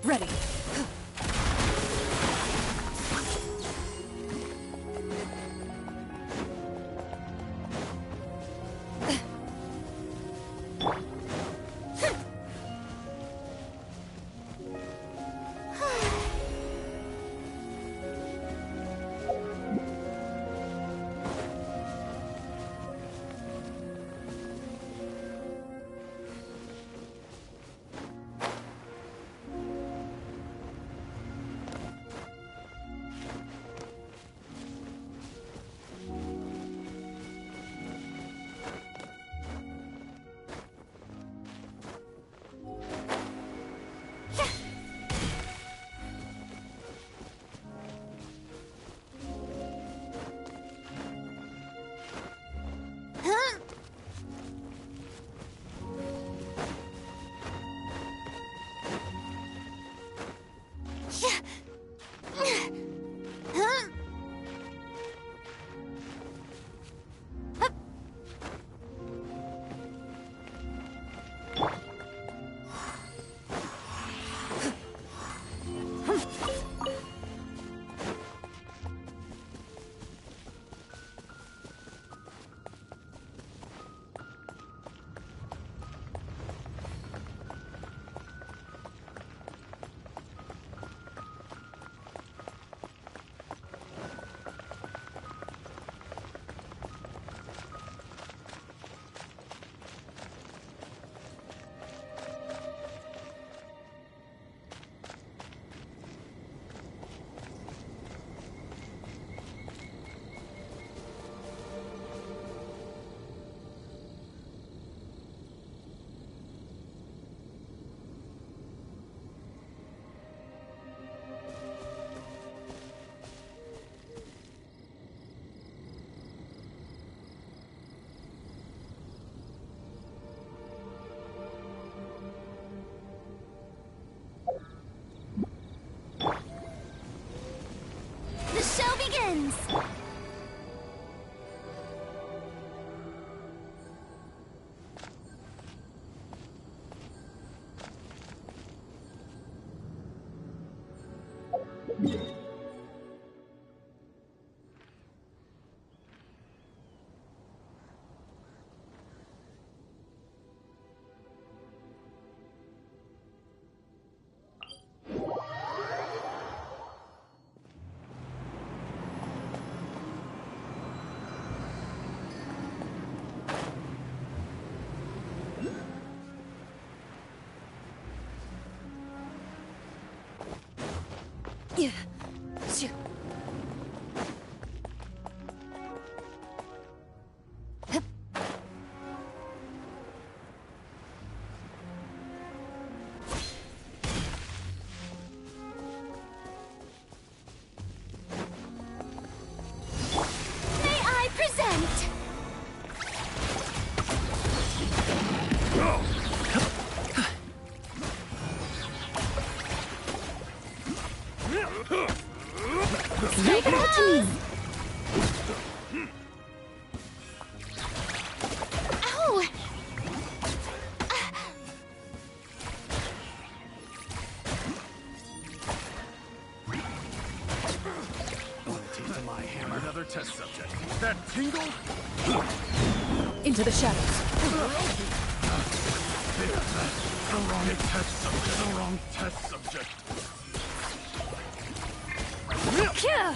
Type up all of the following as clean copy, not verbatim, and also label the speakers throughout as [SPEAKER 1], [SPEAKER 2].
[SPEAKER 1] Ready.
[SPEAKER 2] Begins!
[SPEAKER 1] Yeah. Shoot.
[SPEAKER 2] May I present?
[SPEAKER 1] Leave it all to me.
[SPEAKER 2] Ow!
[SPEAKER 3] My hammer. Another test subject. That tingle?
[SPEAKER 1] Into the shadows.
[SPEAKER 3] The wrong test subject. The wrong test subject.
[SPEAKER 2] Kia!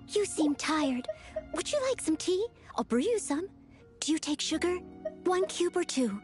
[SPEAKER 2] You seem tired. Would you like some tea? I'll brew you some. Do you take sugar? 1 cube or 2?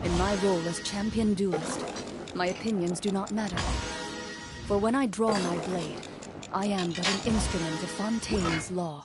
[SPEAKER 1] In my role as champion duelist, my opinions do not matter. For when I draw my blade, I am but an instrument of Fontaine's law.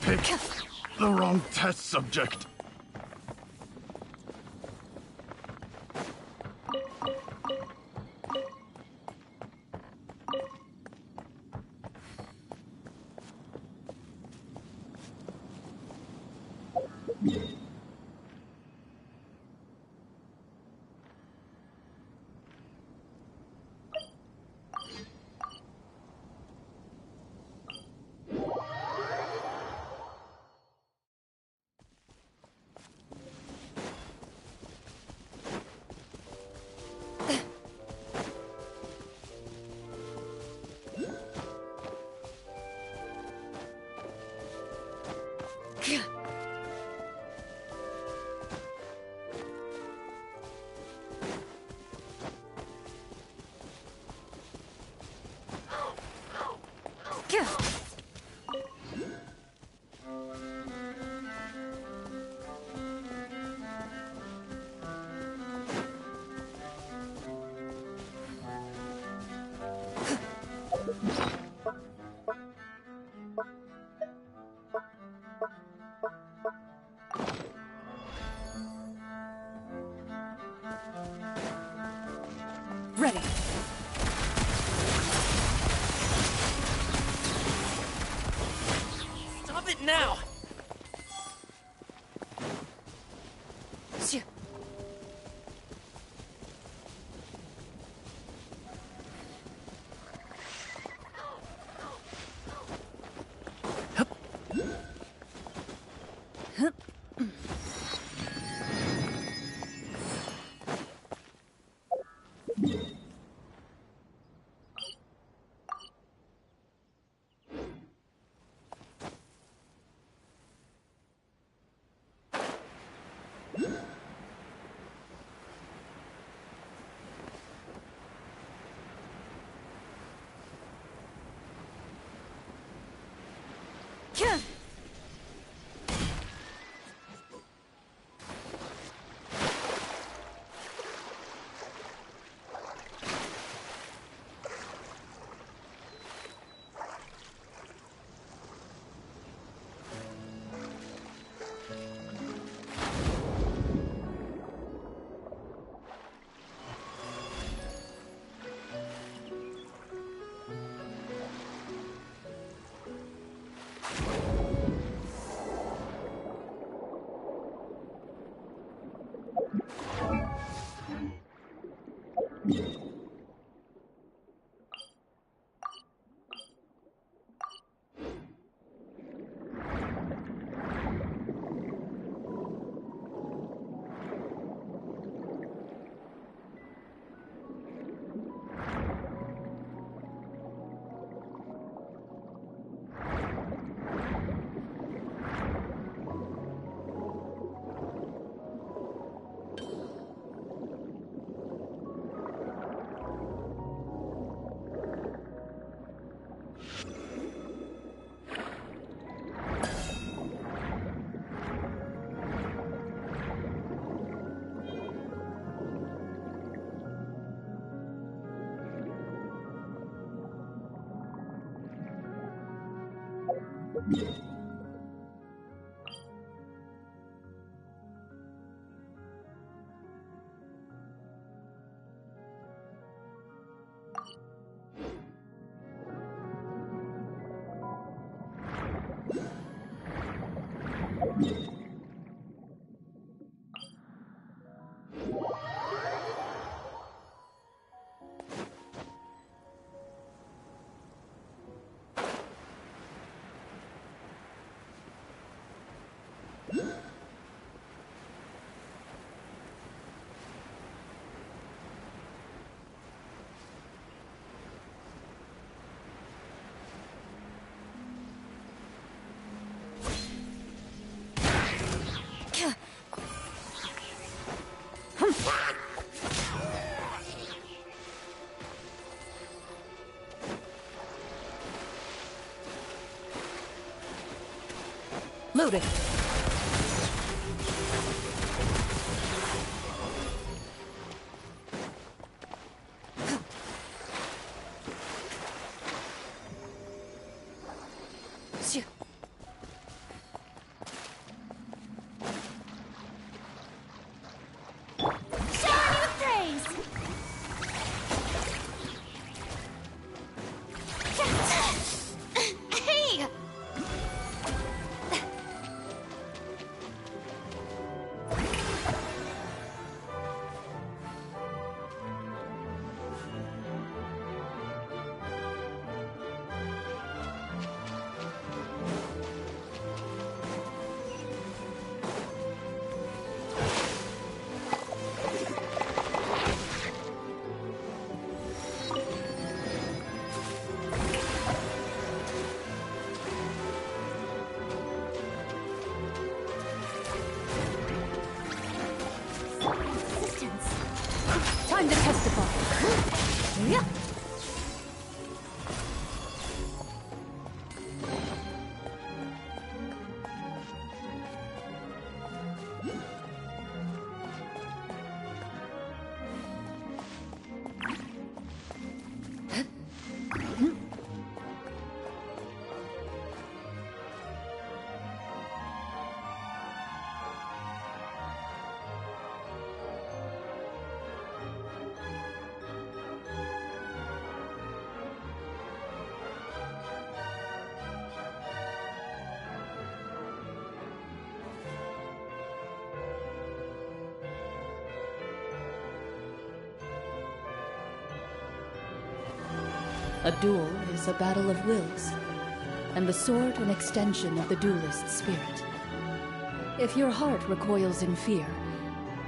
[SPEAKER 3] Pick the wrong test subject.
[SPEAKER 1] Ready.
[SPEAKER 4] Stop it now!
[SPEAKER 1] Shoo. Loaded. Time to testify. Yeah. A duel is a battle of wills, and the sword an extension of the duelist's spirit. If your heart recoils in fear,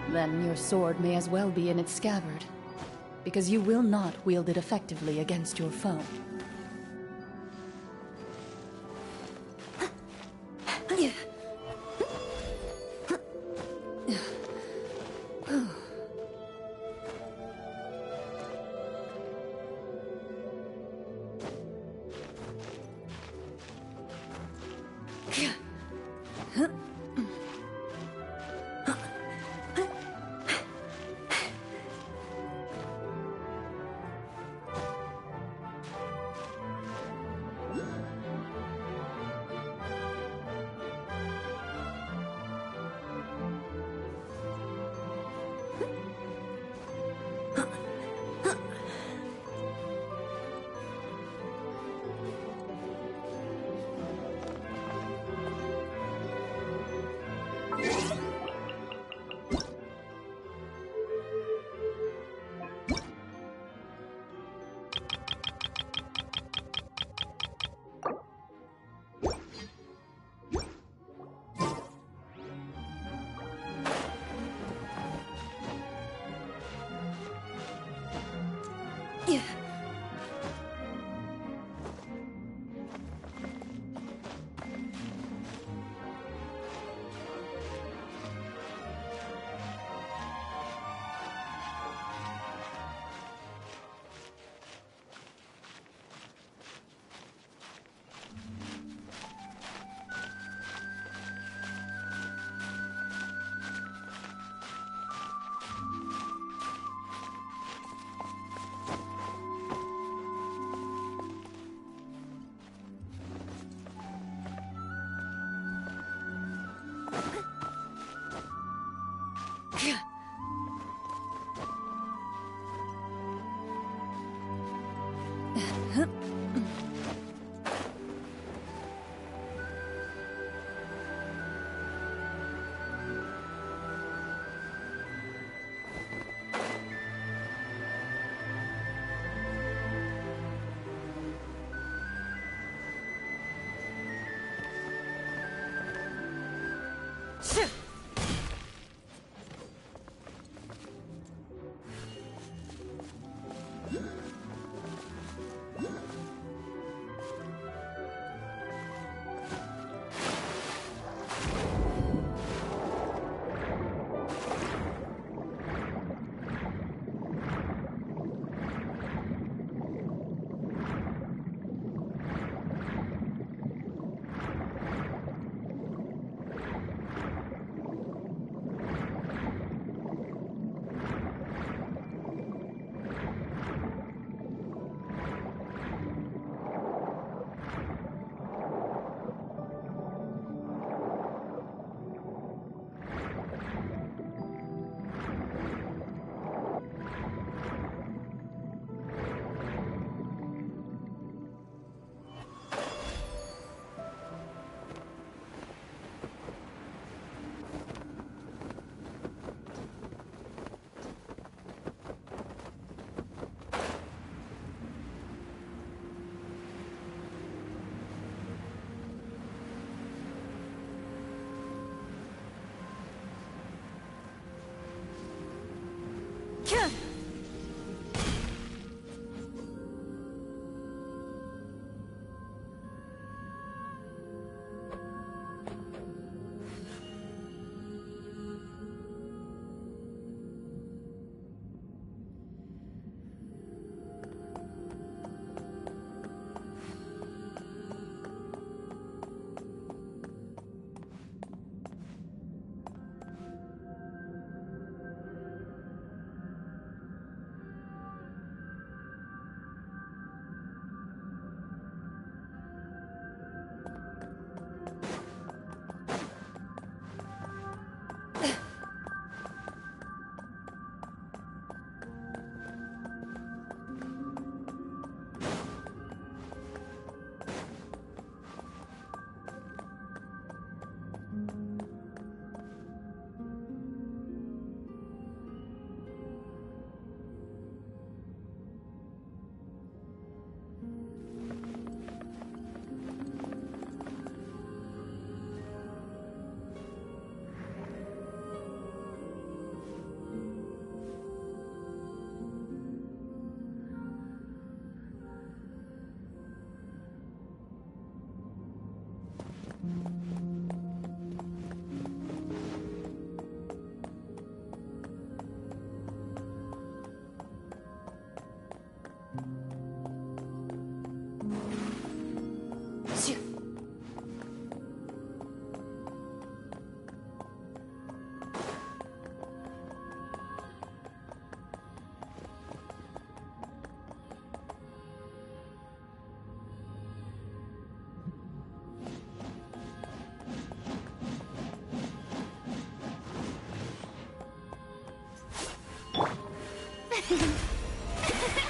[SPEAKER 1] then your sword may as well be in its scabbard, because you will not wield it effectively against your foe.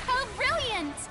[SPEAKER 2] How brilliant!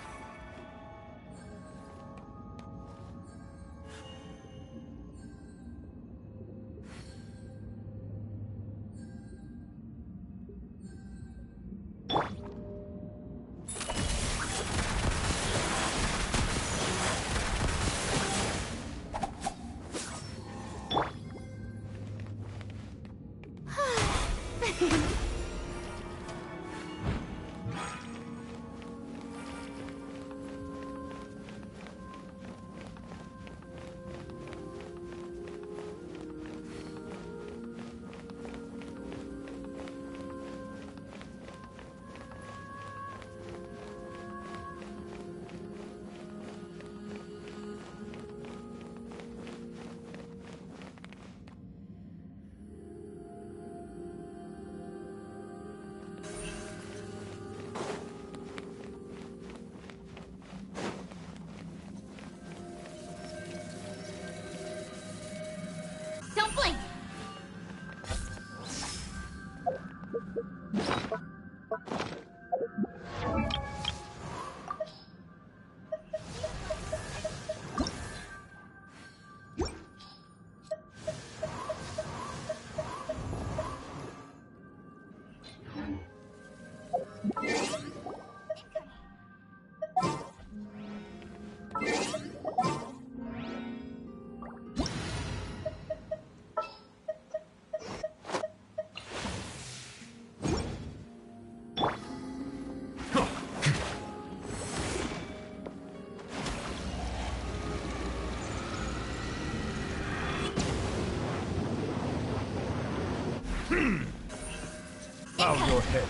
[SPEAKER 3] Bow your head.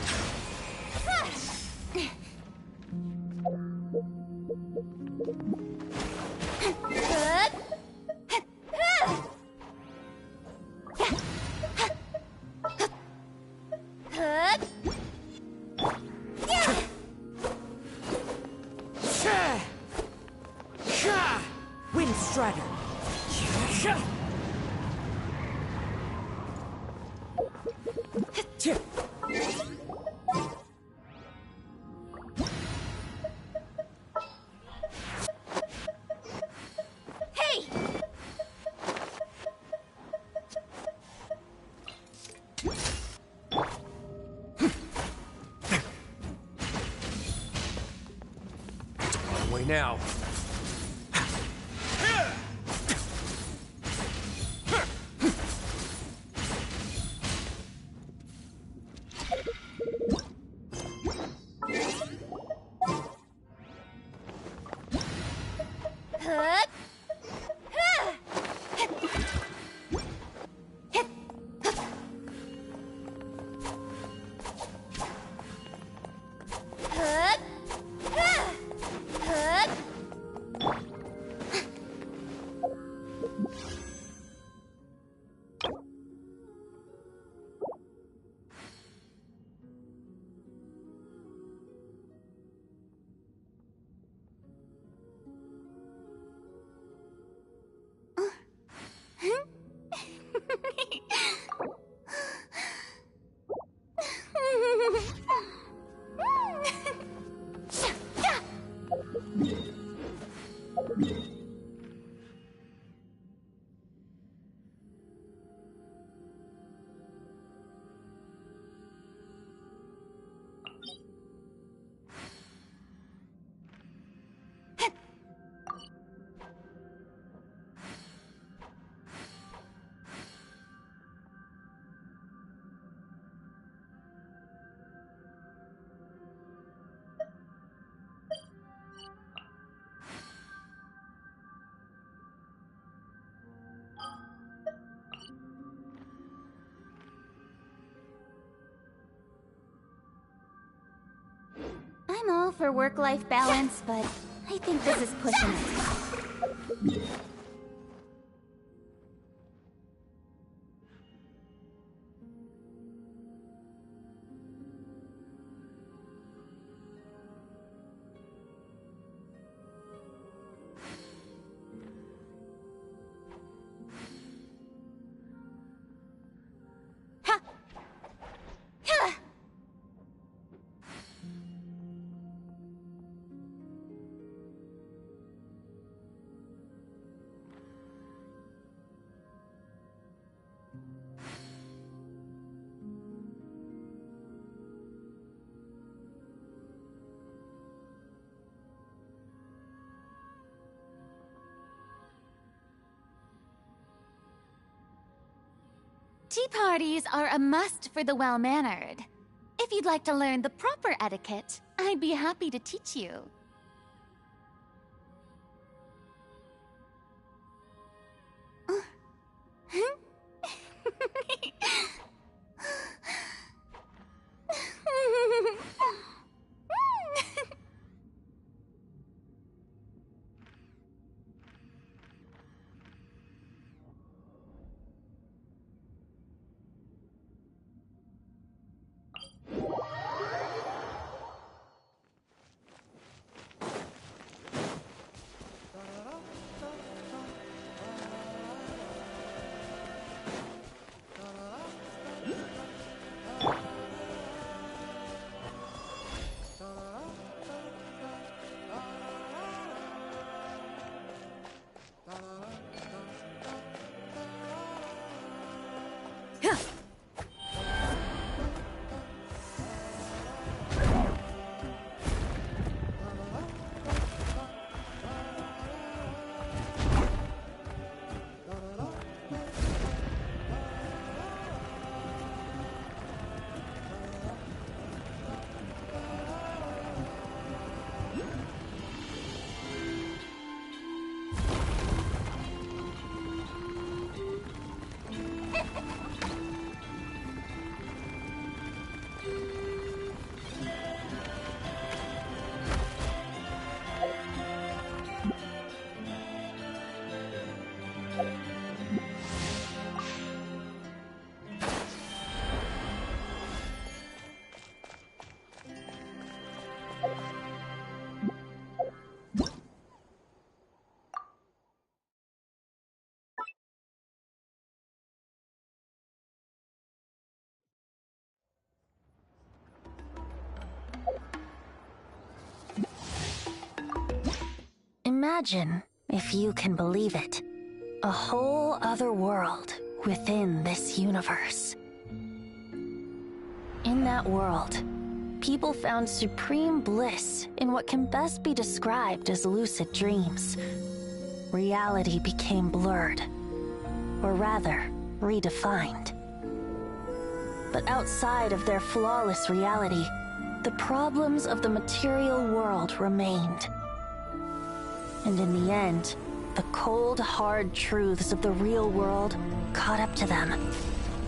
[SPEAKER 4] Wind Strider.
[SPEAKER 2] Hey!
[SPEAKER 3] On way now.
[SPEAKER 2] I'm all for work-life balance, but I think this is pushing it. Ha! Ha! Tea parties are a must for the well-mannered. If you'd like to learn the proper etiquette, I'd be happy to teach you.
[SPEAKER 4] Imagine, if you can believe it, a whole other world within this universe. In that world, people found supreme bliss in what can best be described as lucid dreams. Reality became blurred, or rather, redefined. But outside of their flawless reality, the problems of the material world remained. And in the end, the cold, hard truths of the real world caught up to them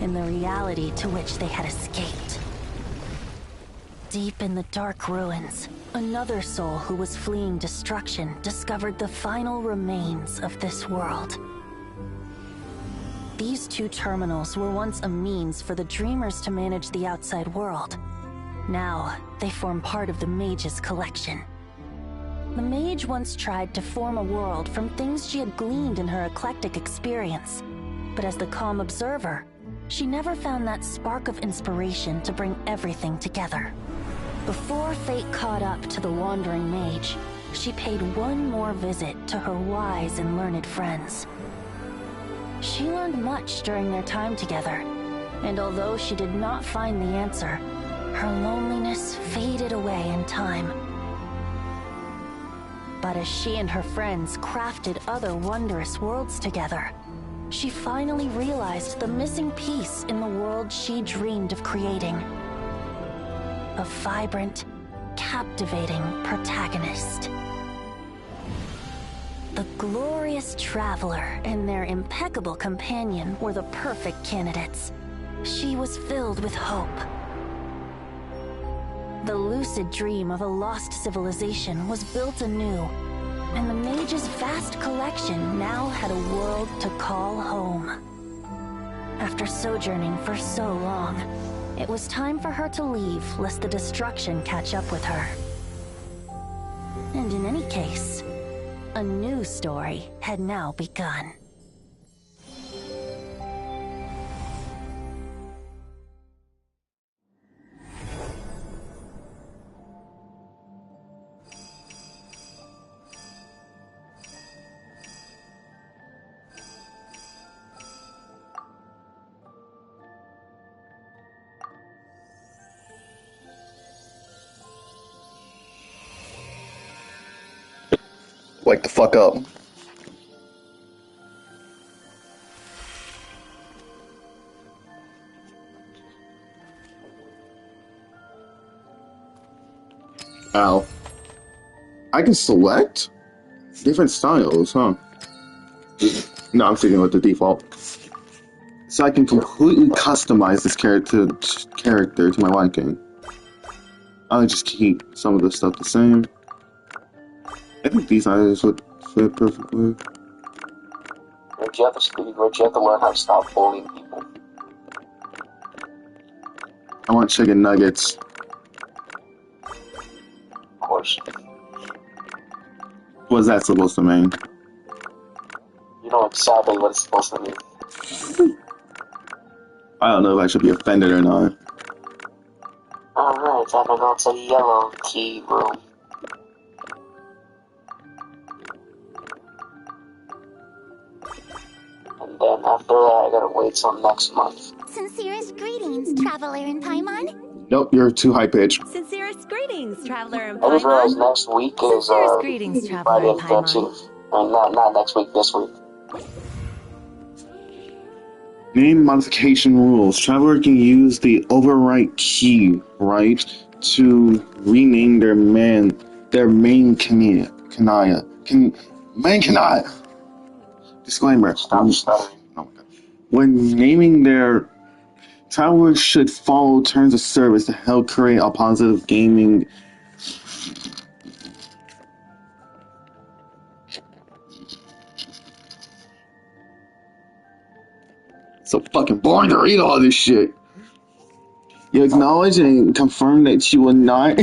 [SPEAKER 4] in the reality to which they had escaped. Deep in the dark ruins, another soul who was fleeing destruction discovered the final remains of this world. These two terminals were once a means for the Dreamers to manage the outside world. Now, they form part of the Mage's collection. The Mage once tried to form a world from things she had gleaned in her eclectic experience, but as the calm observer, she never found that spark of inspiration to bring everything together. Before fate caught up to the wandering mage, she paid one more visit to her wise and learned friends. She learned much during their time together, and although she did not find the answer, her loneliness faded away in time. But as she and her friends crafted other wondrous worlds together, she finally realized the missing piece in the world she dreamed of creating. A vibrant, captivating protagonist. The glorious traveler and their impeccable companion were the perfect candidates. She was filled with hope. The lucid dream of a lost civilization was built anew, and the mage's vast collection now had a world to call home. After sojourning for so long, it was time for her to leave lest the destruction catch up with her. And in any case, a new story had now begun.
[SPEAKER 5] Wake the fuck up. Ow. I can select different styles, huh? No, I'm sticking with the default. So I can completely customize this character to my liking. I'll just keep some of the stuff the same. I think these items would fit perfectly.
[SPEAKER 6] Rich, you have to learn how to stop bullying people.
[SPEAKER 5] I want chicken nuggets.
[SPEAKER 6] Of course.
[SPEAKER 5] What's that supposed to mean?
[SPEAKER 6] You know exactly what it's supposed to mean.
[SPEAKER 5] I don't know if I should be offended or not.
[SPEAKER 6] Alright, time to go to the yellow key room. And then after that, I gotta wait till next month.
[SPEAKER 2] Sincerest greetings, traveler in Paimon.
[SPEAKER 5] Nope, you're too high pitched.
[SPEAKER 7] Sincerest greetings, traveler in
[SPEAKER 6] I just realized
[SPEAKER 7] Paimon.
[SPEAKER 6] next week is
[SPEAKER 7] Sincerest greetings, traveler
[SPEAKER 6] Friday
[SPEAKER 7] in
[SPEAKER 6] the
[SPEAKER 7] Paimon.
[SPEAKER 6] 13th. And not next week, this week.
[SPEAKER 5] Name modification rules. Traveler can use the overwrite key, right, to rename their main kanaya. Main kanaya. Disclaimer.
[SPEAKER 6] Stop stuttering.
[SPEAKER 5] Oh my God. When naming their travelers should follow terms of service to help create a positive gaming. So fucking boring to read all this shit. You acknowledge and confirm that you will not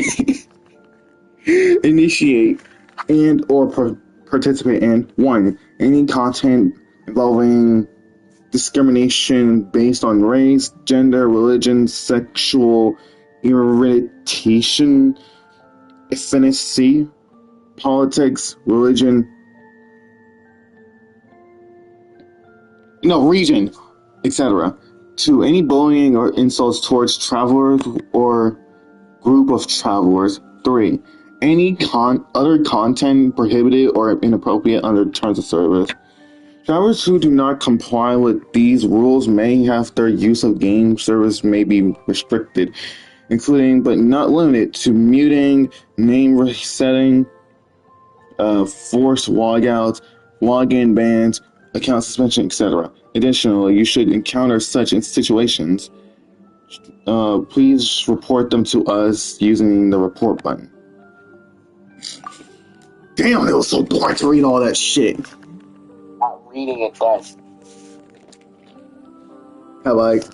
[SPEAKER 5] initiate and or participate in 1. Any content involving discrimination based on race, gender, religion, sexual orientation, ethnicity, politics, religion, no, region, etc. To any bullying or insults towards travelers or group of travelers. 3. Any other content prohibited or inappropriate under terms of service. Travelers who do not comply with these rules may have their use of game service may be restricted, including but not limited to muting, name resetting, forced logouts, login bans, account suspension, etc. Additionally, you should encounter such situations. Please report them to us using the report button. Damn, it was so boring to read all that shit.
[SPEAKER 6] Not reading it then.
[SPEAKER 5] I like.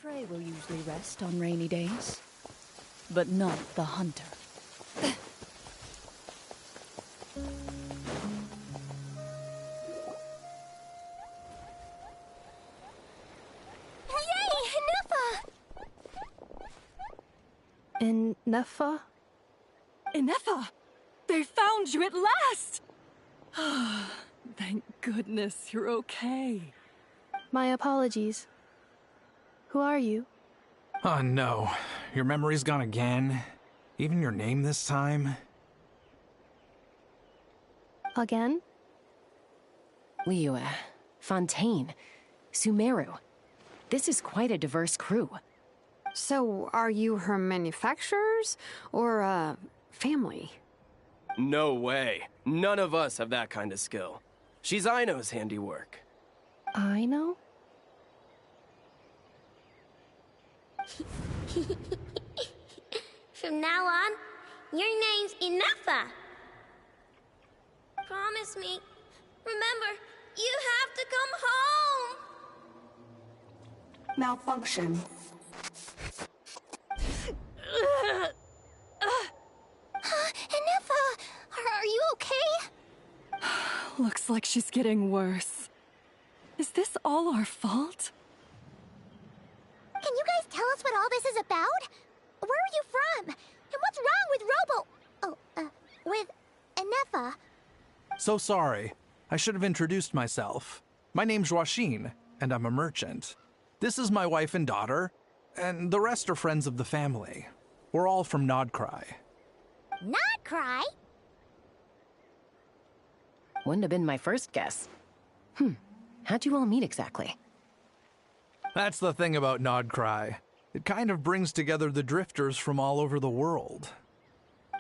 [SPEAKER 1] Prey will usually rest on rainy days, but not the hunter.
[SPEAKER 7] Nefa?
[SPEAKER 8] Inefa! They found you at last! Thank goodness you're okay.
[SPEAKER 7] My apologies. Who are you?
[SPEAKER 9] Oh no, your memory's gone again? Even your name this time?
[SPEAKER 7] Again?
[SPEAKER 10] Liyue, Fontaine, Sumeru. This is quite a diverse crew.
[SPEAKER 11] So, are you her manufacturers or family?
[SPEAKER 12] No way. None of us have that kind of skill. She's Aino's handiwork.
[SPEAKER 7] Aino?
[SPEAKER 13] From now on, your name's Inefa. Promise me. Remember, you have to come home.
[SPEAKER 14] Malfunction.
[SPEAKER 2] Inefa, are you okay?
[SPEAKER 8] Looks like she's getting worse. Is this all our fault?
[SPEAKER 2] Can you guys tell us what all this is about? Where are you from? And what's wrong with with Inefa?
[SPEAKER 9] So sorry. I should have introduced myself. My name's Joachine, and I'm a merchant. This is my wife and daughter, and the rest are friends of the family. We're all from Nodcry.
[SPEAKER 2] Nodcry?
[SPEAKER 10] Wouldn't have been my first guess. How'd you all meet exactly?
[SPEAKER 9] That's the thing about Nodcry. It kind of brings together the drifters from all over the world.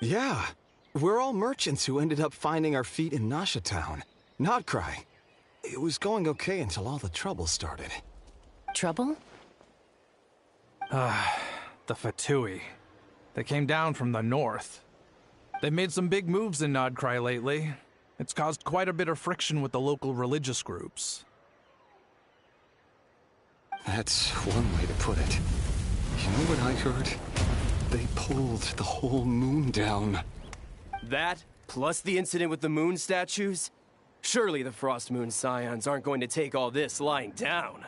[SPEAKER 15] Yeah, we're all merchants who ended up finding our feet in Nasha Town. Nodcry. It was going okay until all the trouble started.
[SPEAKER 10] Trouble?
[SPEAKER 9] The Fatui. They came down from the north. They made some big moves in Nodcry lately. It's caused quite a bit of friction with the local religious groups.
[SPEAKER 15] That's one way to put it. You know what I heard? They pulled the whole moon down.
[SPEAKER 12] That, plus the incident with the moon statues? Surely the Frost Moon Scions aren't going to take all this lying down.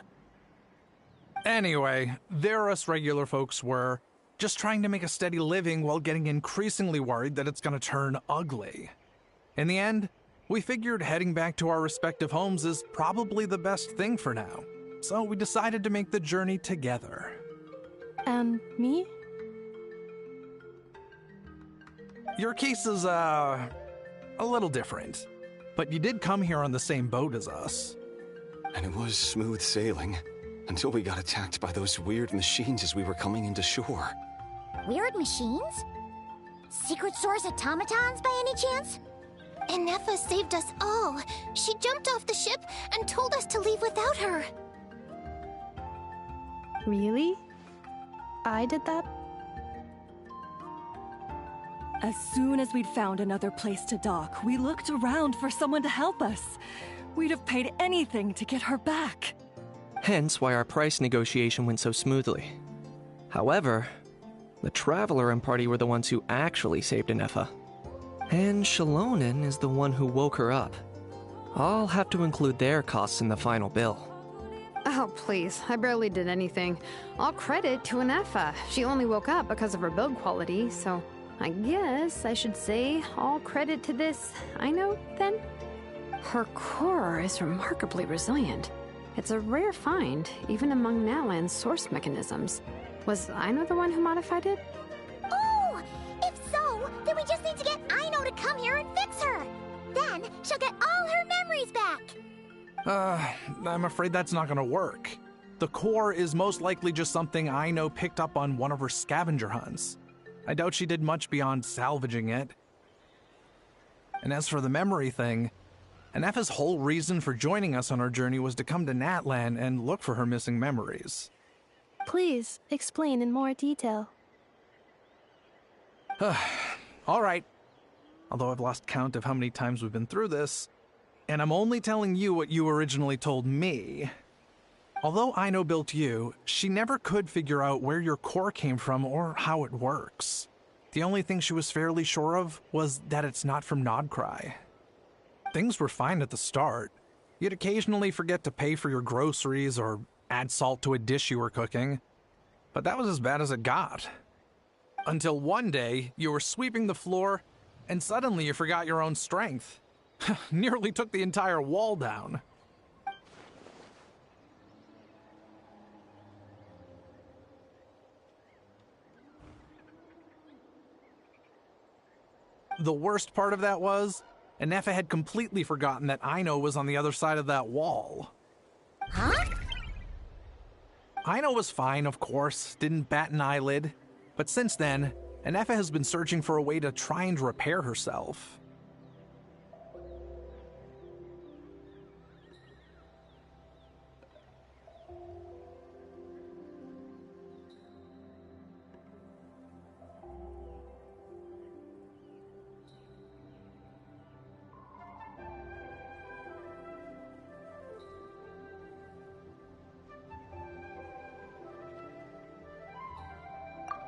[SPEAKER 9] Anyway, there us regular folks were, just trying to make a steady living while getting increasingly worried that it's gonna turn ugly. In the end, we figured heading back to our respective homes is probably the best thing for now. So we decided to make the journey together.
[SPEAKER 7] And me?
[SPEAKER 9] Your case is, a little different. But you did come here on the same boat as us.
[SPEAKER 15] And it was smooth sailing, until we got attacked by those weird machines as we were coming into shore.
[SPEAKER 2] Weird machines? Secret Source automatons by any chance? Inefa saved us all. She jumped off the ship and told us to leave without her.
[SPEAKER 7] Really? I did that?
[SPEAKER 8] As soon as we'd found another place to dock, we looked around for someone to help us. We'd have paid anything to get her back.
[SPEAKER 16] Hence why our price negotiation went so smoothly. However, the Traveler and party were the ones who actually saved Inefa. And Shalonen is the one who woke her up. I'll have to include their costs in the final bill.
[SPEAKER 11] Oh, please. I barely did anything. All credit to Inefa. She only woke up because of her build quality, so I guess I should say all credit to this Aino, then? Her core is remarkably resilient. It's a rare find, even among Nalan's source mechanisms. Was Aino the one who modified it?
[SPEAKER 2] Oh! If so, then we just need to get Aino to come here and fix her! Then she'll get all her memories back!
[SPEAKER 9] I'm afraid that's not gonna work. The core is most likely just something Aino picked up on one of her scavenger hunts. I doubt she did much beyond salvaging it. And as for the memory thing, Inefa's whole reason for joining us on our journey was to come to Natlan and look for her missing memories.
[SPEAKER 7] Please, explain in more detail.
[SPEAKER 9] All right. Although I've lost count of how many times we've been through this, and I'm only telling you what you originally told me. Although Aino built you, she never could figure out where your core came from or how it works. The only thing she was fairly sure of was that it's not from Nodcry. Things were fine at the start. You'd occasionally forget to pay for your groceries or add salt to a dish you were cooking. But that was as bad as it got. Until one day, you were sweeping the floor, and suddenly you forgot your own strength. Nearly took the entire wall down. The worst part of that was, Inefa had completely forgotten that Aino was on the other side of that wall.
[SPEAKER 2] Huh?
[SPEAKER 9] Ino was fine, of course, didn't bat an eyelid. But since then, Anefa has been searching for a way to try and repair herself.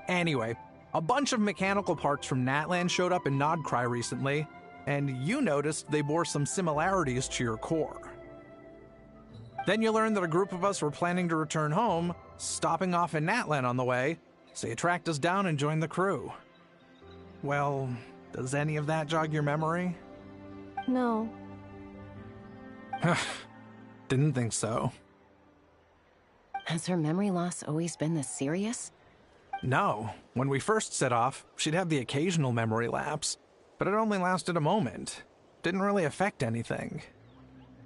[SPEAKER 9] Anyway, a bunch of mechanical parts from Natlan showed up in Nodcry recently, and you noticed they bore some similarities to your core. Then you learned that a group of us were planning to return home, stopping off in Natlan on the way, so you tracked us down and joined the crew. Well, does any of that jog your memory?
[SPEAKER 7] No.
[SPEAKER 9] Didn't think so.
[SPEAKER 10] Has her memory loss always been this serious?
[SPEAKER 9] No. When we first set off, she'd have the occasional memory lapse, but it only lasted a moment. Didn't really affect anything.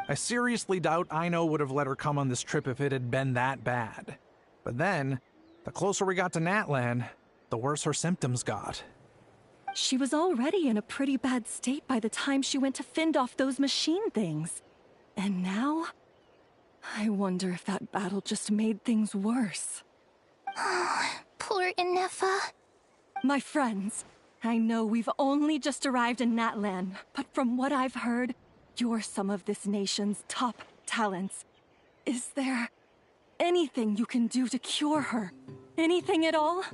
[SPEAKER 9] I seriously doubt Ino would have let her come on this trip if it had been that bad. But then, the closer we got to Natlan, the worse her symptoms got.
[SPEAKER 8] She was already in a pretty bad state by the time she went to fend off those machine things. And now, I wonder if that battle just made things worse.
[SPEAKER 2] Poor Inefa.
[SPEAKER 8] My friends, I know we've only just arrived in Natlan, but from what I've heard, you're some of this nation's top talents. Is there anything you can do to cure her? Anything at all?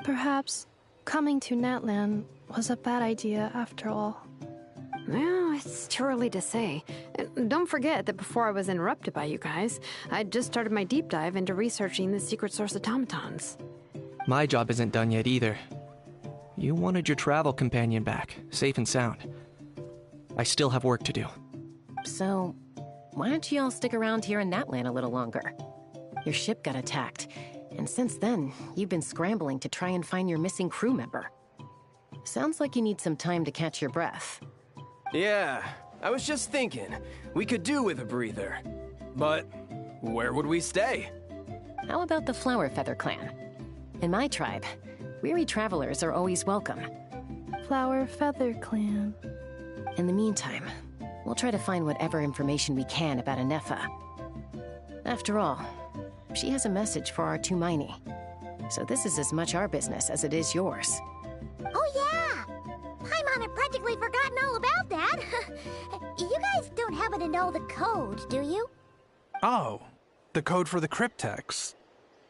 [SPEAKER 7] Perhaps coming to Natlan was a bad idea after all.
[SPEAKER 11] Well, it's too early to say. And don't forget that before I was interrupted by you guys, I'd just started my deep dive into researching the secret source automatons.
[SPEAKER 16] My job isn't done yet either. You wanted your travel companion back, safe and sound. I still have work to do.
[SPEAKER 10] So, why don't you all stick around here in Natlan a little longer? Your ship got attacked, and since then, you've been scrambling to try and find your missing crew member. Sounds like you need some time to catch your breath.
[SPEAKER 12] Yeah, I was just thinking, we could do with a breather. But where would we stay?
[SPEAKER 10] How about the Flower Feather Clan? In my tribe, weary travelers are always welcome.
[SPEAKER 7] Flower Feather Clan.
[SPEAKER 10] In the meantime, we'll try to find whatever information we can about Anefa. After all, she has a message for our Tumaini. So this is as much our business as it is yours.
[SPEAKER 2] Oh yeah! Paimon had practically forgotten all about that. You guys don't happen to know the code, do you?
[SPEAKER 9] Oh, the code for the cryptex.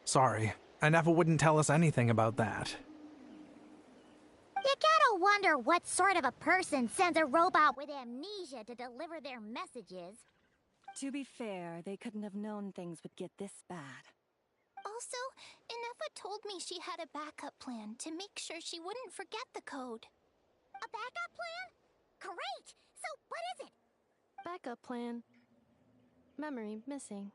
[SPEAKER 9] Sorry, Anefa wouldn't tell us anything about that.
[SPEAKER 2] You gotta wonder what sort of a person sends a robot with amnesia to deliver their messages.
[SPEAKER 8] To be fair, they couldn't have known things would get this bad.
[SPEAKER 2] Also, Inefa told me she had a backup plan to make sure she wouldn't forget the code. A backup plan? Great! So what is it?
[SPEAKER 7] Backup plan. Memory missing.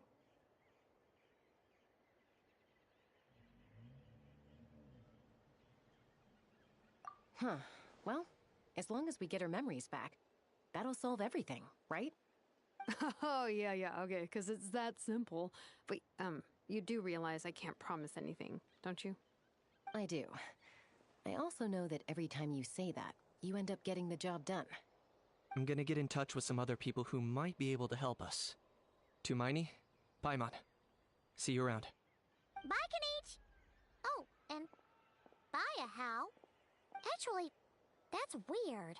[SPEAKER 10] Huh. Well, as long as we get her memories back, that'll solve everything, right?
[SPEAKER 11] Oh, yeah, okay, because it's that simple. Wait, you do realize I can't promise anything, don't you?
[SPEAKER 10] I do. I also know that every time you say that, you end up getting the job done.
[SPEAKER 16] I'm gonna get in touch with some other people who might be able to help us. Tumaini, Paimon. See you around.
[SPEAKER 2] Bye, Kanich! Oh, and bye, How. Actually, that's weird.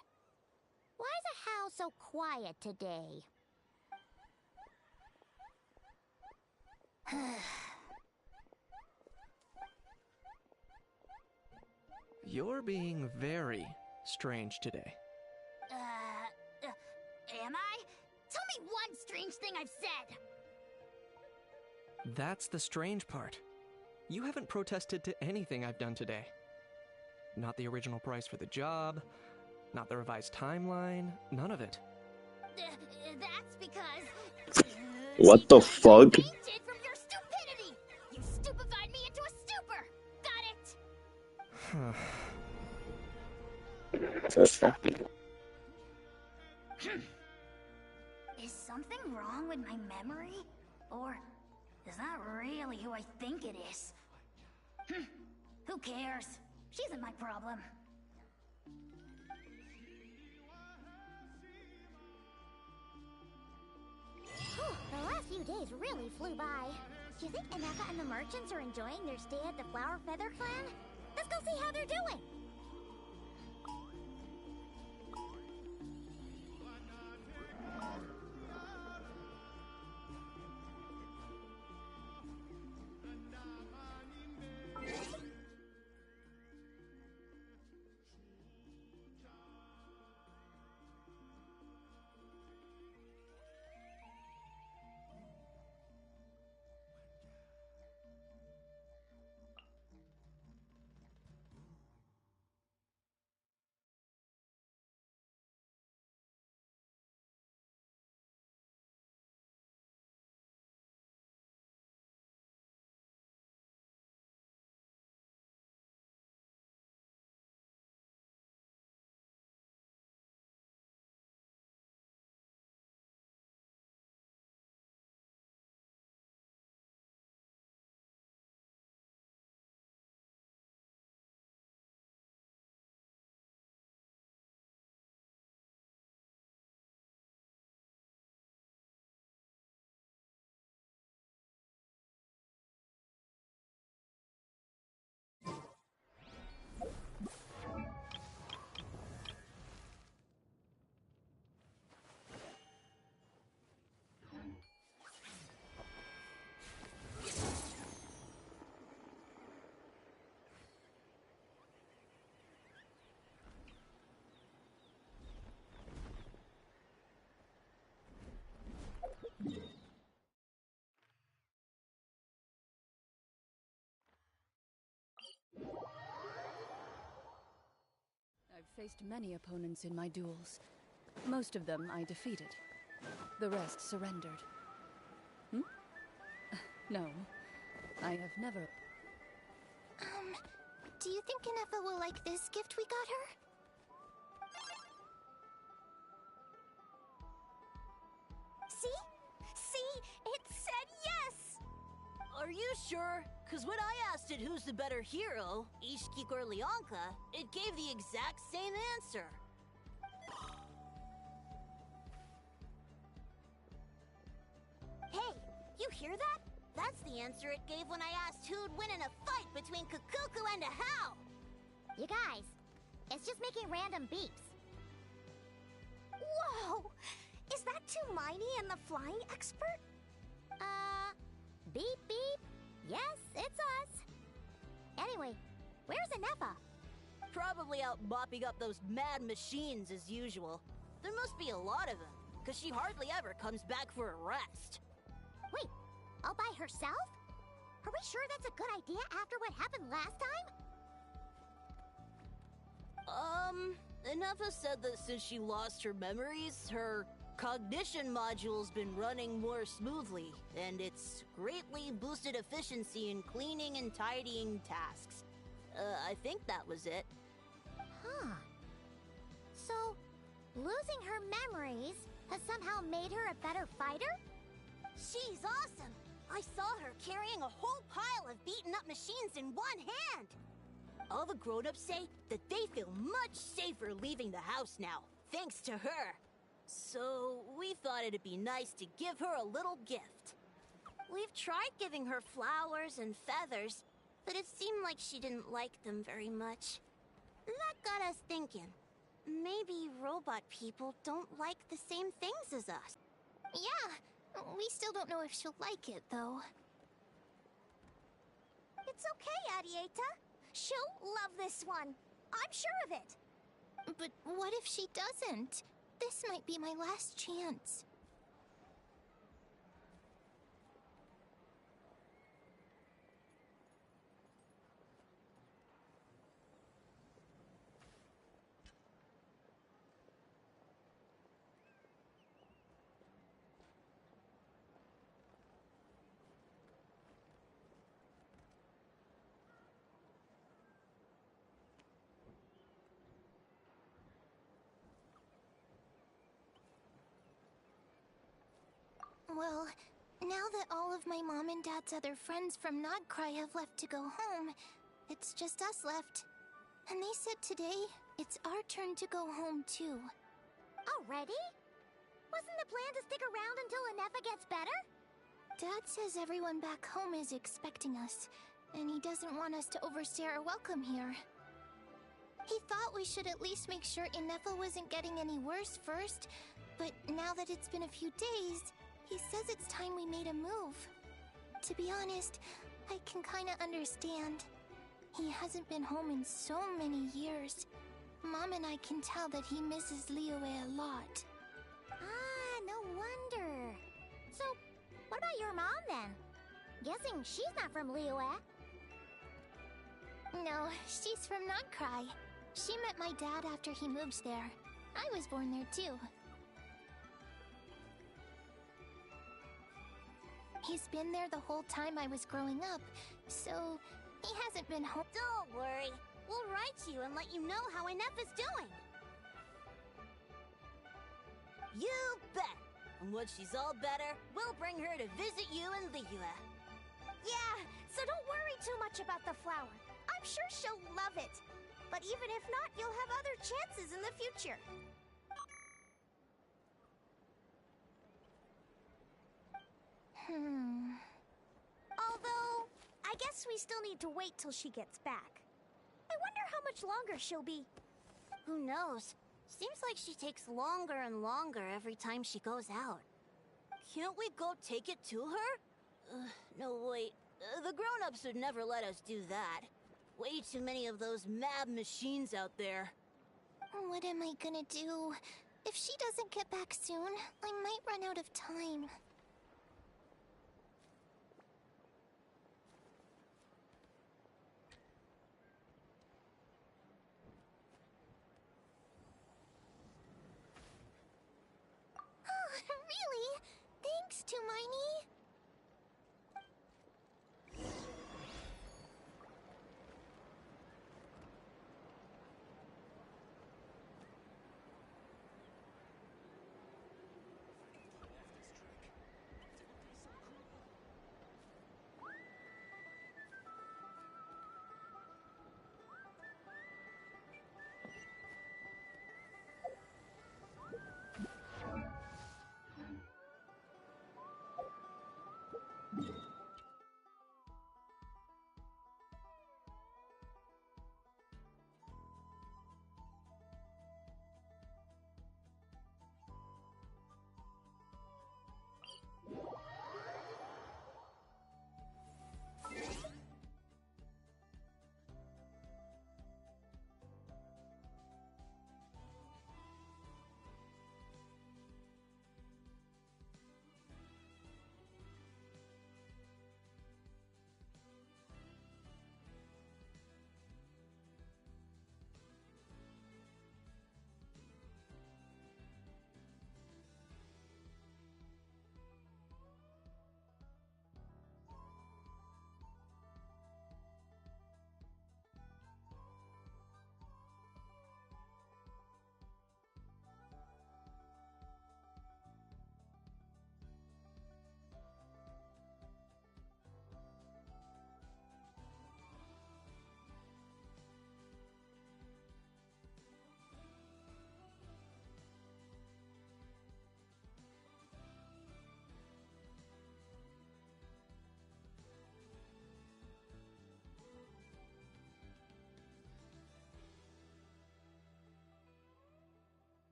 [SPEAKER 2] Why is How so quiet today?
[SPEAKER 16] You're being very strange today.
[SPEAKER 2] Am I? Tell me one strange thing I've said!
[SPEAKER 16] That's the strange part. You haven't protested to anything I've done today. Not the original price for the job, not the revised timeline, none of it.
[SPEAKER 2] That's because...
[SPEAKER 5] What the fuck?
[SPEAKER 2] Fainted from your stupidity! You stupefied me into a stupor! Got it? Is something wrong?
[SPEAKER 14] wrong with my memory? Or is that really who I think it is? Who cares? She isn't my problem.
[SPEAKER 2] The last few days really flew by. Do you think Aneka and the merchants are enjoying their stay at the Flower Feather Clan? Let's go see how they're doing!
[SPEAKER 1] I've faced many opponents in my duels. Most of them I defeated. The rest surrendered. No. I have never...
[SPEAKER 2] Do you think Anefa will like this gift we got her?
[SPEAKER 17] See? See? It said yes! Are you sure? Because when I asked it who's the better hero, Ishiki or Leonka, it gave the exact same answer. Hey, you hear that? That's the answer it gave when I asked who'd win in a fight between Kukuku and a Hao!
[SPEAKER 2] You guys, it's just making random beeps.
[SPEAKER 17] Whoa! Is that Tumaini and the flying expert?
[SPEAKER 2] Beep beep. Yes, it's us. Anyway, where's Anefa?
[SPEAKER 17] Probably out mopping up those mad machines as usual. There must be a lot of them, because she hardly ever comes back for a rest.
[SPEAKER 2] Wait, all by herself? Are we sure that's a good idea after what happened last time?
[SPEAKER 17] Anefa said that since she lost her memories, her cognition module's been running more smoothly, and it's greatly boosted efficiency in cleaning and tidying tasks. I think that was it.
[SPEAKER 2] Huh. So, losing her memories has somehow made her a better fighter?
[SPEAKER 17] She's awesome! I saw her carrying a whole pile of beaten up machines in one hand! All the grown-ups say that they feel much safer leaving the house now, thanks to her. So, we thought it'd be nice to give her a little gift. We've tried giving her flowers and feathers, but it seemed like she didn't like them very much. That got us thinking. Maybe robot people don't like the same things as us.
[SPEAKER 2] Yeah, we still don't know if she'll like it, though.
[SPEAKER 17] It's okay, Arieta. She'll love this one. I'm sure of it.
[SPEAKER 2] But what if she doesn't? This might be my last chance. Well, now that all of my mom and dad's other friends from Nodcry have left to go home, it's just us left. And they said today, it's our turn to go home too.
[SPEAKER 17] Already? Wasn't the plan to stick around until Anefa gets better?
[SPEAKER 2] Dad says everyone back home is expecting us, and he doesn't want us to overstay our welcome here. He thought we should at least make sure Inefa wasn't getting any worse first, but now that it's been a few days, he says it's time we made a move. To be honest, I can kinda understand. He hasn't been home in so many years. Mom and I can tell that he misses Liyue a lot.
[SPEAKER 17] Ah, no wonder. So, what about your mom then? Guessing she's not from Liyue.
[SPEAKER 2] No, she's from Nodcry. She met my dad after he moved there. I was born there too. He's been there the whole time I was growing up, so he hasn't been home.
[SPEAKER 17] Don't worry. We'll write you and let you know how Inefa's doing.
[SPEAKER 18] You bet! And when she's all better, we'll bring her to visit you in Liyue.
[SPEAKER 17] Yeah, so don't worry too much about the flower. I'm sure she'll love it. But even if not, you'll have other chances in the future. Although, I guess we still need to wait till she gets back. I wonder how much longer she'll be.
[SPEAKER 18] Who knows? Seems like she takes longer and longer every time she goes out. Can't we go take it to her? No, wait. The grown-ups would never let us do that. Way too many of those mad machines out there.
[SPEAKER 2] What am I gonna do? If she doesn't get back soon, I might run out of time. Really? Thanks, Tumaini.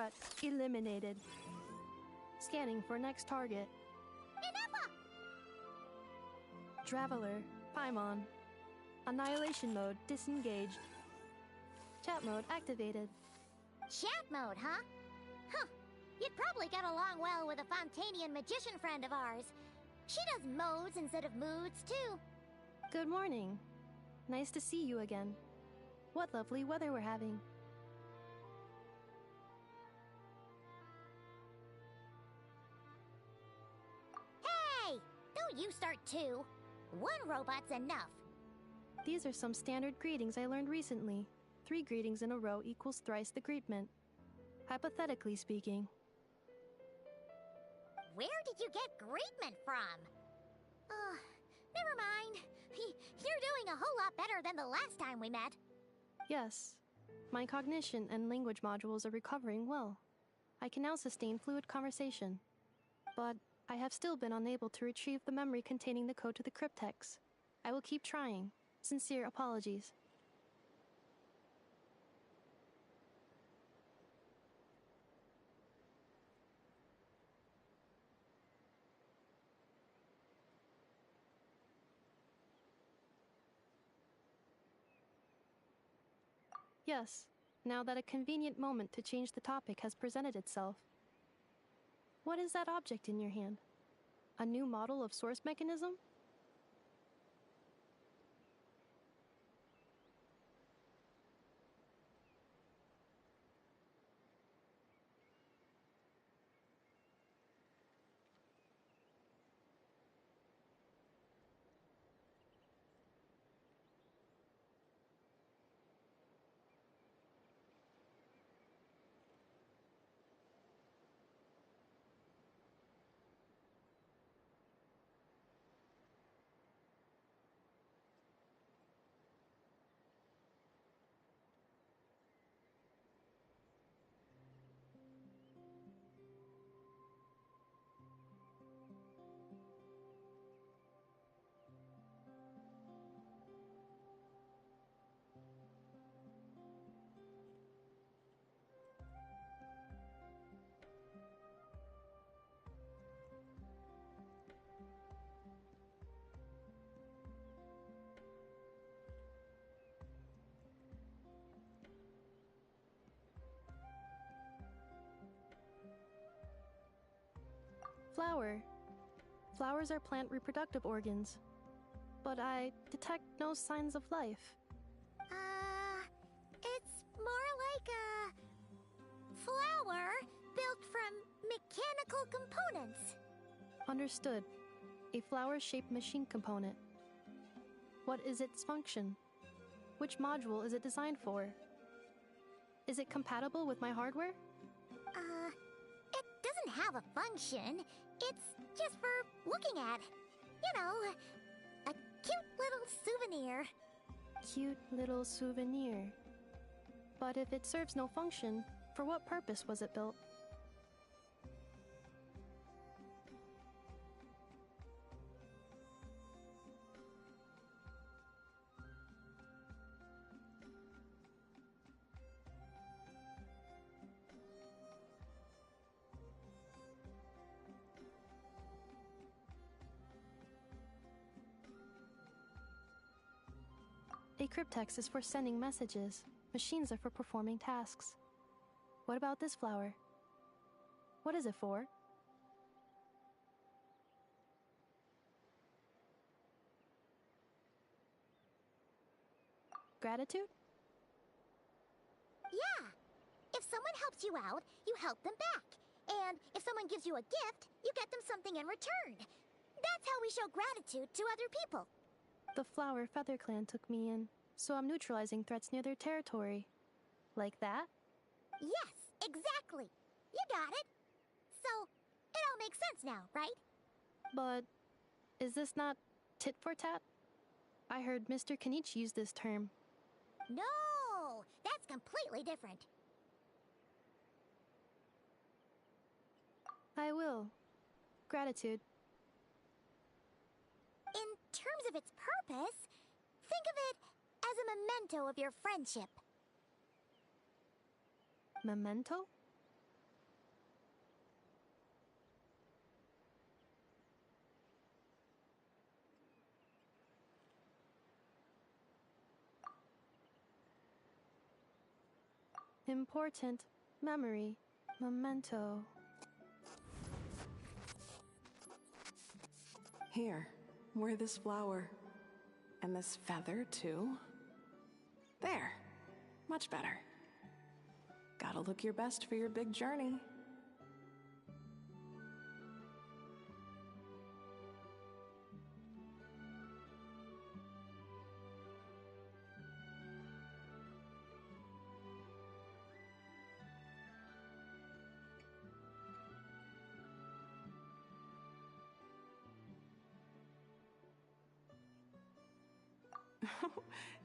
[SPEAKER 7] Robot eliminated. Scanning for next target.
[SPEAKER 2] Inefa!
[SPEAKER 7] Traveler, Paimon. Annihilation mode disengaged. Chat mode activated.
[SPEAKER 2] Chat mode, huh? Huh. You'd probably get along well with a Fontanian magician friend of ours. She does modes instead of moods, too.
[SPEAKER 7] Good morning. Nice to see you again. What lovely weather we're having.
[SPEAKER 2] Hey! Don't you start too. One robot's enough.
[SPEAKER 7] These are some standard greetings I learned recently. 3 greetings in a row equals thrice the greetment. Hypothetically speaking.
[SPEAKER 2] Where did you get greetment from? Never mind. You're doing a whole lot better than the last time we met.
[SPEAKER 7] Yes. My cognition and language modules are recovering well. I can now sustain fluid conversation. But I have still been unable to retrieve the memory containing the code to the cryptex. I will keep trying. Sincere apologies. Yes, now that a convenient moment to change the topic has presented itself. What is that object in your hand? A new model of source mechanism? Flower. Flowers are plant reproductive organs. But I detect no signs of life.
[SPEAKER 2] It's more like a flower built from mechanical components.
[SPEAKER 7] Understood. A flower-shaped machine component. What is its function? Which module is it designed for? Is it compatible with my hardware?
[SPEAKER 2] It doesn't have a function. It's just for looking at. You know, a cute little souvenir.
[SPEAKER 7] Cute little souvenir. But if it serves no function, for what purpose was it built? A cryptex is for sending messages. Machines are for performing tasks. What about this flower? What is it for? Gratitude?
[SPEAKER 2] Yeah. If someone helps you out, you help them back. And if someone gives you a gift, you get them something in return. That's how we show gratitude to other people.
[SPEAKER 7] The Flower Feather Clan took me in, so I'm neutralizing threats near their territory. Like that?
[SPEAKER 2] Yes, exactly. You got it. So, it all makes sense now, right?
[SPEAKER 7] But is this not tit for tat? I heard Mr. Kenichi use this term.
[SPEAKER 2] No, that's completely different.
[SPEAKER 7] I will. Gratitude.
[SPEAKER 2] In terms of its purpose, think of it as a memento of your friendship.
[SPEAKER 7] Memento? Important memory. Memento.
[SPEAKER 19] Here, wear this flower. And this feather, too. There. Much better. Gotta look your best for your big journey.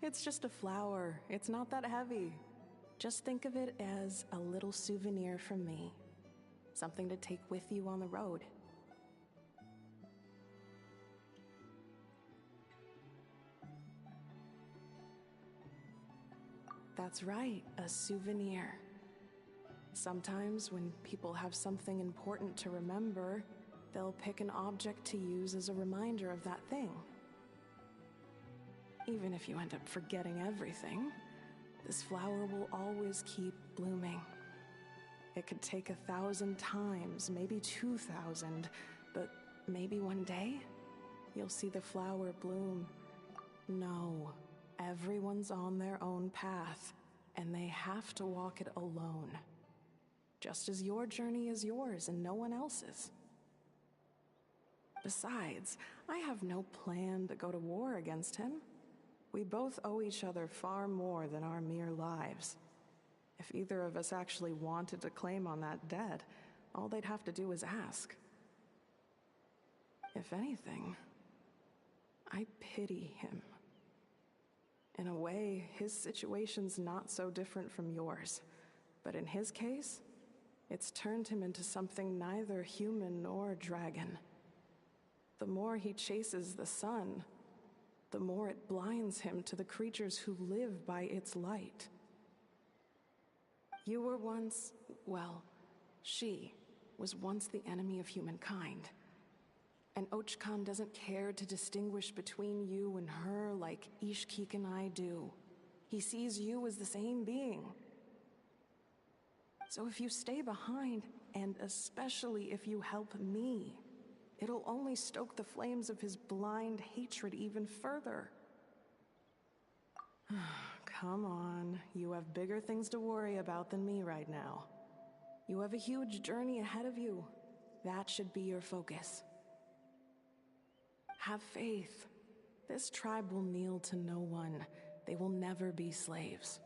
[SPEAKER 19] It's just a flower. It's not that heavy. Just think of it as a little souvenir from me. Something to take with you on the road. That's right, a souvenir. Sometimes when people have something important to remember, they'll pick an object to use as a reminder of that thing. Even if you end up forgetting everything, this flower will always keep blooming. It could take 1,000 times, maybe 2,000, but maybe one day, you'll see the flower bloom. No, everyone's on their own path, and they have to walk it alone. Just as your journey is yours and no one else's. Besides, I have no plan to go to war against him. We both owe each other far more than our mere lives. If either of us actually wanted to claim on that debt, all they'd have to do is ask. If anything, I pity him. In a way, his situation's not so different from yours. But in his case, it's turned him into something neither human nor dragon. The more he chases the sun, the more it blinds him to the creatures who live by its light. You were once, well, she was once the enemy of humankind. And Ochkan doesn't care to distinguish between you and her like Ishkik and I do. He sees you as the same being. So if you stay behind, and especially if you help me, it'll only stoke the flames of his blind hatred even further. Come on, you have bigger things to worry about than me right now. You have a huge journey ahead of you. That should be your focus. Have faith. This tribe will kneel to no one. They will never be slaves.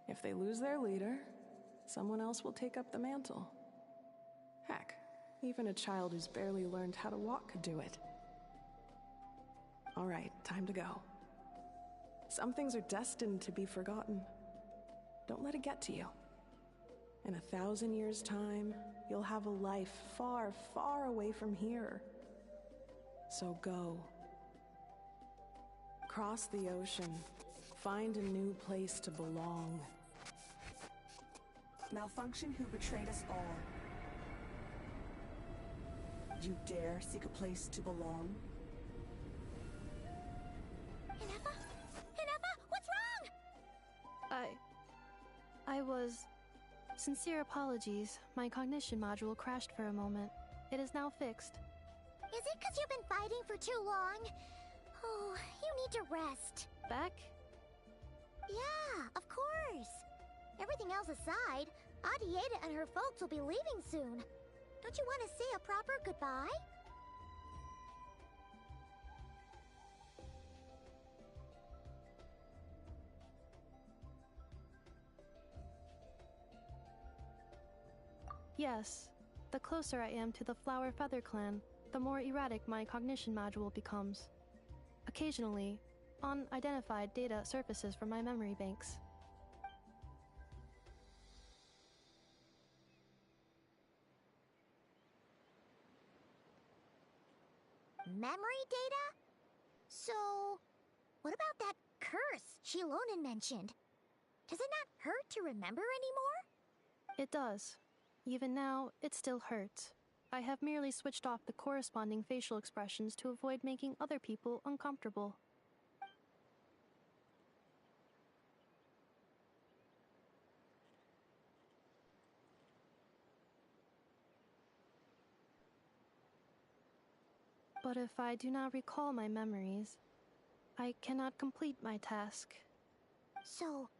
[SPEAKER 19] If they lose their leader, someone else will take up the mantle. Heck, even a child who's barely learned how to walk could do it. All right, time to go. Some things are destined to be forgotten. Don't let it get to you. In 1,000 years' time, you'll have a life far, far away from here. So go. Cross the ocean. Find a new place to belong.
[SPEAKER 20] Malfunction who betrayed us all. You dare seek a place to belong?
[SPEAKER 2] Inefa? Inefa, what's wrong?
[SPEAKER 7] I was... Sincere apologies. My cognition module crashed for a moment. It is now fixed.
[SPEAKER 2] Is it because you've been fighting for too long? Oh, you need to rest.
[SPEAKER 7] Beck?
[SPEAKER 2] Yeah, of course. Everything else aside, Adieta and her folks will be leaving soon. Don't you want to say a proper goodbye?
[SPEAKER 7] Yes. The closer I am to the Flower Feather clan, the more erratic my cognition module becomes. Occasionally, unidentified data surfaces from my memory banks.
[SPEAKER 2] Memory data? So, what about that curse Shilonen mentioned? Does it not hurt to remember anymore?
[SPEAKER 7] It does. Even now, it still hurts. I have merely switched off the corresponding facial expressions to avoid making other people uncomfortable. But if I do not recall my memories, I cannot complete my task.
[SPEAKER 2] So,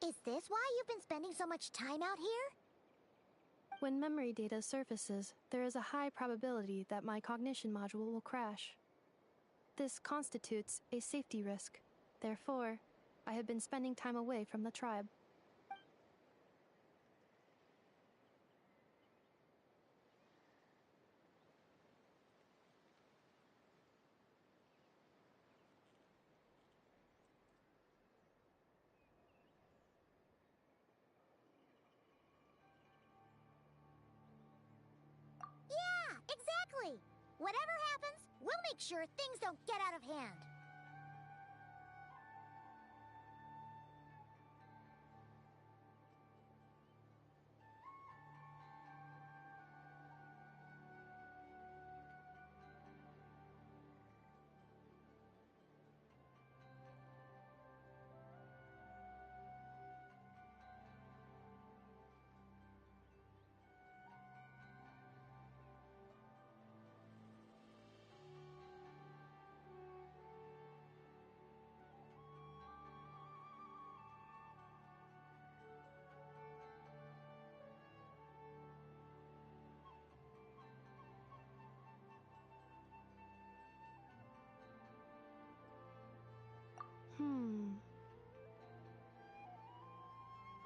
[SPEAKER 2] is this why you've been spending so much time out here?
[SPEAKER 7] When memory data surfaces, there is a high probability that my cognition module will crash. This constitutes a safety risk. Therefore, I have been spending time away from the tribe.
[SPEAKER 2] Yeah, exactly! Whatever happens, we'll make sure things don't get out of hand.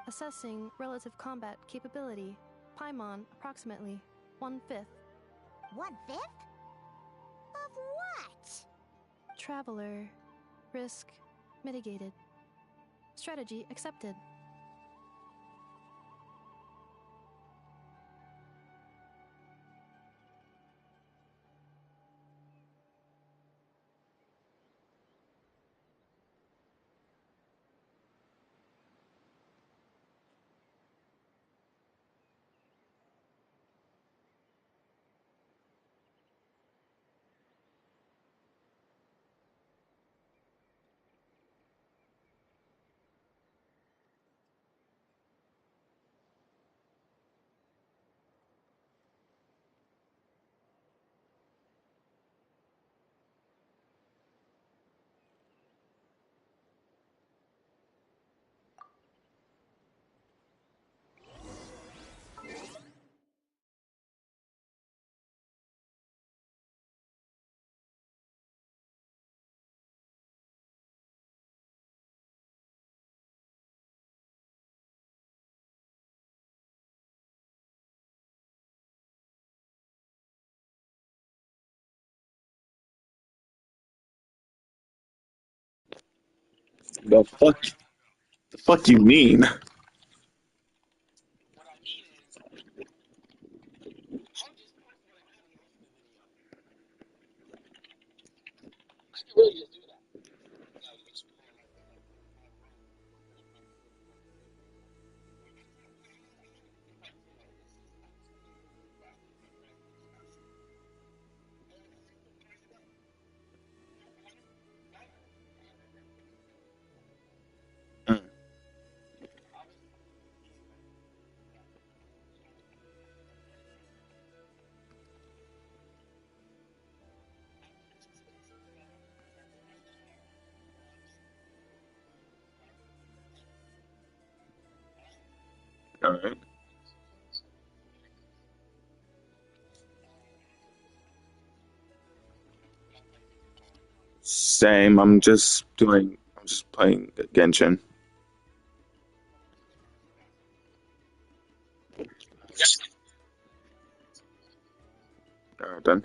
[SPEAKER 7] Assessing relative combat capability. Paimon, approximately 1/5.
[SPEAKER 2] 1/5? Of what?
[SPEAKER 7] Traveler. Risk mitigated. Strategy accepted.
[SPEAKER 5] The fuck? The fuck you mean? Alright. Same. I'm just playing Genshin. Alright then.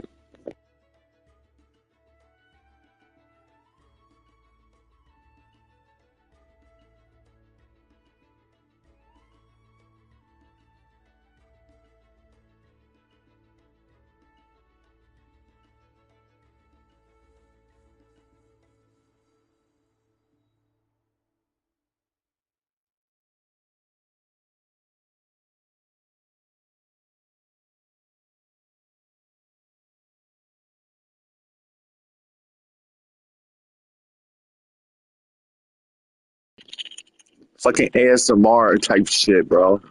[SPEAKER 5] Fucking ASMR type shit, bro.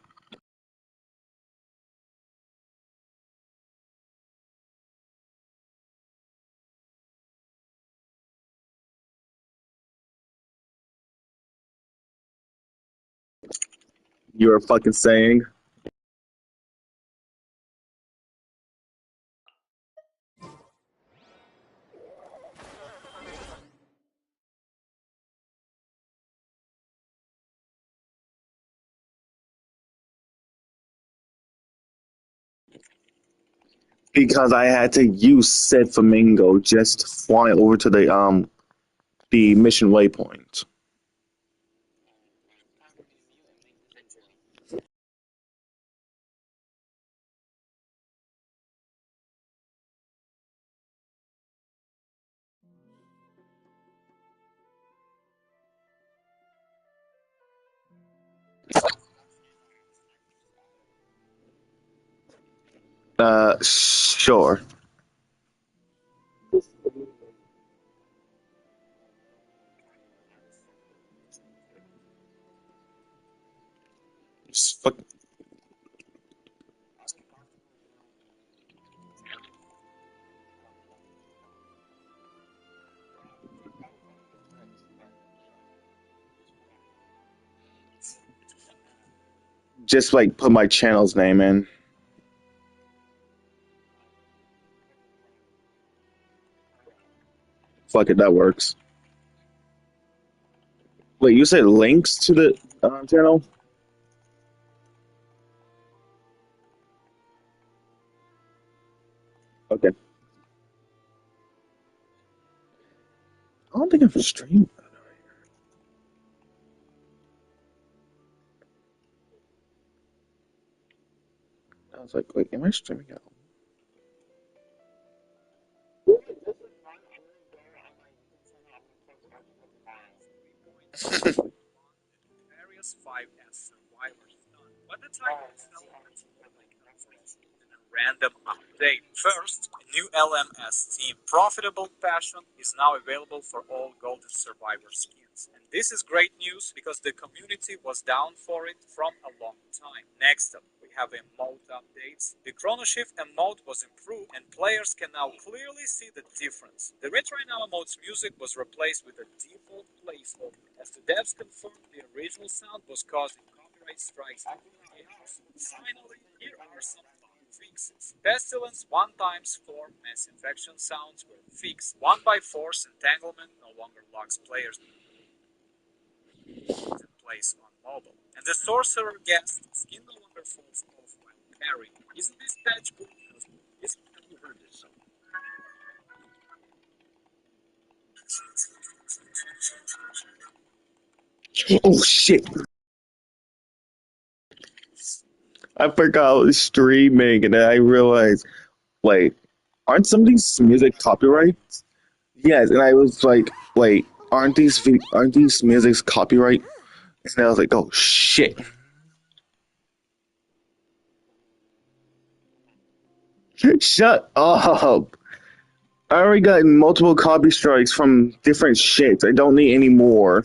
[SPEAKER 5] You were fucking saying. Because I had to use said flamingo just to fly over to the mission waypoint. Sure. Just like put my channel's name in. Fuck it, that works. Wait, you said links to the channel? Okay. I don't think I've streamed. I was like, wait, am I streaming out?
[SPEAKER 2] Various 5S survivors done. But the title itself is a random update. First, a new LMS team Profitable Passion is now available for all Golden Survivor skins. And this is great news because the community was down for it from a long time. Next up, we have emote updates. The Chrono Shift emote was improved and players can now clearly see the difference. The Retry Now emote's music was replaced with a default placeholder. As the devs confirmed, the original sound was causing copyright strikes. Finally, here are some fixes. Pestilence 1x4 mass infection sounds were fixed. 1x4's entanglement no longer locks players in place on mobile. And the sorcerer guest skin no longer falls off while parrying. Isn't this patch good news? Have you heard this song?
[SPEAKER 5] Oh shit! I forgot I was streaming and then I realized, wait, aren't some of these music copyrights? Yes, and I was like, wait, aren't these music's copyright? And I was like, oh shit. Shut up. I already got multiple copy strikes from different shits. I don't need any more.